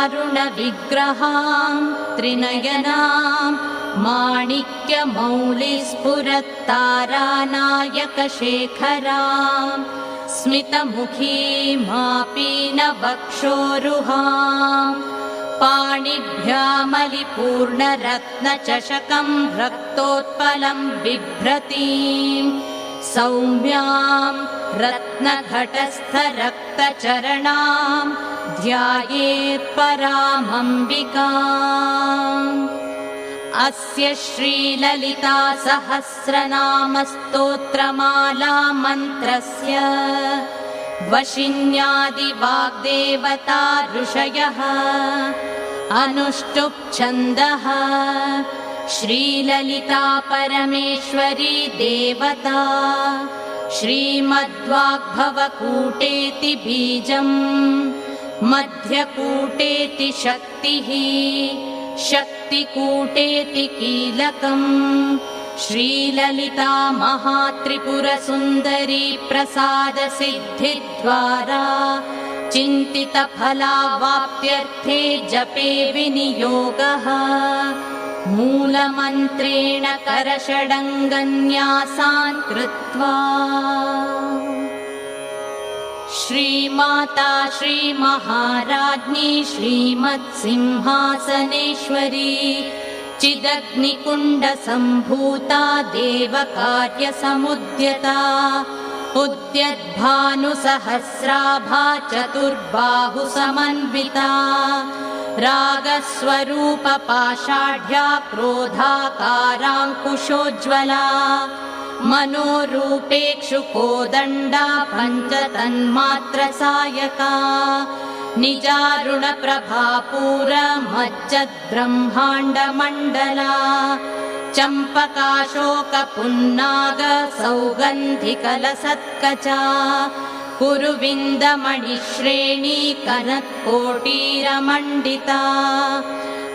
दारुणविग्रहां त्रिनयनां माणिक्यमौलिस्फुरत्तारानायकशेखरां स्मितमुखीमापीनवक्षोरुहां पाणिभ्यामलिपूर्णरत्नचषकं रक्तोत्पलं बिभ्रतीं सौम्यां रत्नघटस्थरक्तचरणां ध्यायेत् परामम्बिकाम्। अस्य श्रीललिता सहस्रनामस्तोत्रमाला मन्त्रस्य वशिन्यादिवाग्देवता ऋषयः अनुष्टुप् छन्दः श्रीललिता परमेश्वरी देवता श्रीमद्वाग्भवकूटेति बीजम् मध्यकूटेति शक्तिः शक्तिकूटेति कीलकम् श्रीललिता महात्रिपुरसुन्दरी प्रसादसिद्धिद्वारा चिन्तितफलावाप्त्यर्थे जपे विनियोगः मूलमन्त्रेण करषडङ्गन्यासान् कृत्वा। श्रीमाता श्रीमहाराज्ञी श्रीमत्सिंहासनेश्वरी चिदग्निकुण्डसम्भूता देवकार्यसमुद्यता उद्यद्भानुसहस्राभा चतुर्बाहुसमन्विता रागस्वरूपपाषाढ्या क्रोधाकाराङ्कुशोज्ज्वला मनोरूपेक्षुकोदण्डा पञ्चतन्मात्रसायका निजारुणप्रभापूरमज्जद्ब्रह्माण्डमण्डला चम्पकाशोकपुन्नाग सौगन्धिकलसत्कचा कुरुविन्दमणिश्रेणी कनत्कोटीरमण्डिता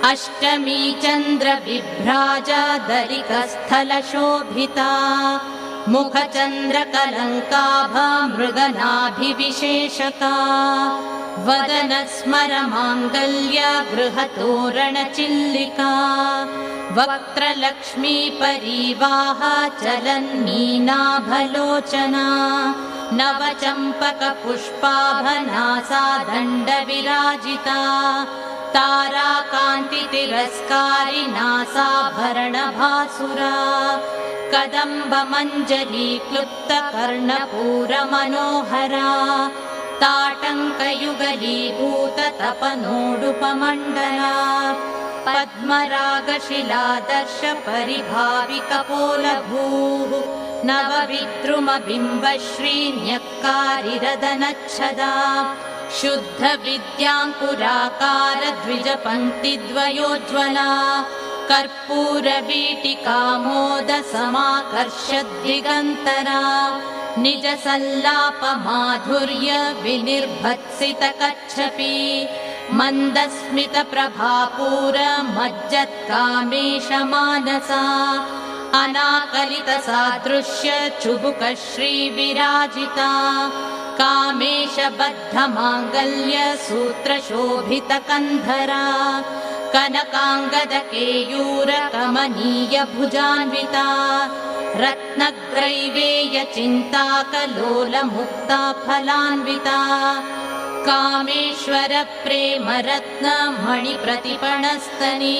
अष्टमी चन्द्रबिभ्राजदलिकस्थलशोभिता मुखचन्द्रकलङ्काभा मृगनाभिविशेषका वदनस्मरमाङ्गल्य गृहतोरणचिल्लिका वक्त्रलक्ष्मी परीवाह चलन्मीनाभलोचना नवचम्पकपुष्पाभनासा दण्डविराजिता ताराकान्तितिरस्कारि नासाभरणभासुरा कदम्बमञ्जरी क्लुप्तकर्णपूरमनोहरा ताटङ्कयुगलीभूततपनोडुपमण्डला पद्मरागशिलादर्श परिभाविकपोलभूः नवविद्रुमबिम्बश्रीन्यक्कारिरदनच्छदा शुद्धविद्याङ्कुराकार द्विजपङ्क्तिद्वयोज्ज्वला कर्पूरवीटिकामोदसमाकर्षद्दिगन्तरा निजसल्लापमाधुर्य विनिर्भत्सितकच्छपी मन्दस्मितप्रभापूरमज्जत्कामेशमानसा अनाकलितसादृश्य चुबुकश्रीविराजिता कामेशबद्धमाङ्गल्य सूत्रशोभितकन्धरा कनकाङ्गदकेयूरकमनीयभुजान्विता रत्नग्रैवेयचिन्ताकलोलमुक्ता फलान्विता कामेश्वरप्रेमरत्नमणिप्रतिपणस्तनी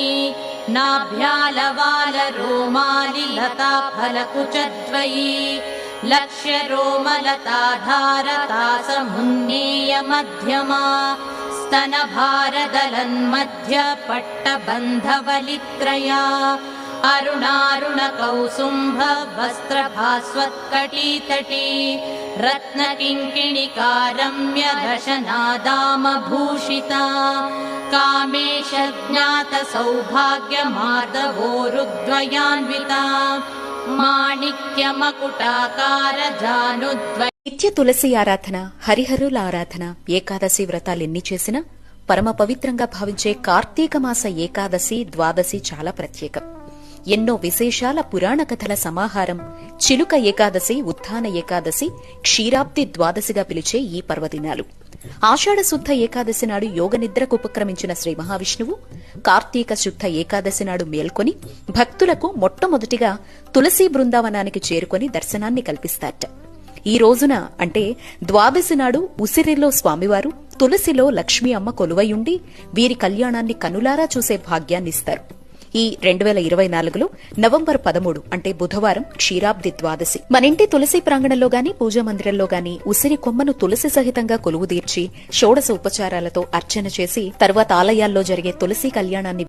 नाभ्यालवालरोमालिलता फलकुचद्वयी लक्ष्यरोमलताधारतासमुन्नेयमध्यमा स्तनभारदलन्मध्यपट्टबन्धवलित्रया अरुणारुणकौसुम्भ वस्त्रभास्वत्कटीतटी रत्नकिङ्किणिकारम्य दशनादामभूषिता कामेशज्ञातसौभाग्यमार्दवोरुद्वयान्विता మాణిక్యమకుటాకార జానుద్వయ. నిత్య తులసి ఆరాధన, హరిహరుల ఆరాధన, ఏకాదశి వ్రతాలెన్ని చేసినా పరమ పవిత్రంగా భావించే కార్తీక మాస ఏకాదశి, ద్వాదశి చాలా ప్రత్యేకం. ఎన్నో విశేషాల పురాణ కథల సమాహారం చిలుక ఏకాదశి, ఉత్థాన ఏకాదశి, క్షీరాబ్ది ద్వాదశిగా పిలిచే ఈ పర్వదినాలు ఆషాఢ శుద్ధ ఏకాదశి నాడు యోగ నిద్రకు ఉపక్రమించిన శ్రీ మహావిష్ణువు కార్తీక శుద్ధ ఏకాదశి నాడు మేల్కొని భక్తులకు మొట్టమొదటిగా తులసీ బృందావనానికి చేరుకొని దర్శనాన్ని కల్పిస్తారట. ఈ రోజున అంటే ద్వాదశి నాడు ఉసిరిలో స్వామివారు తులసిలో లక్ష్మీ అమ్మ కొలువయుండి వీరి కళ్యాణాన్ని కనులారా చూసే భాగ్యాన్నిస్తారు. ఈ 2024లో నవంబర్ 13 అంటే బుధవారం క్షీరాబ్ది ద్వాదశి. మనింటి తులసి ప్రాంగణంలో గాని పూజా మందిరంలో గాని ఉసిరి కొమ్మను తులసి సహితంగా కొలువు తీర్చి షోడశ ఉపచారాలతో అర్చన చేసి తర్వాత ఆలయాల్లో జరిగే తులసి కళ్యాణాన్ని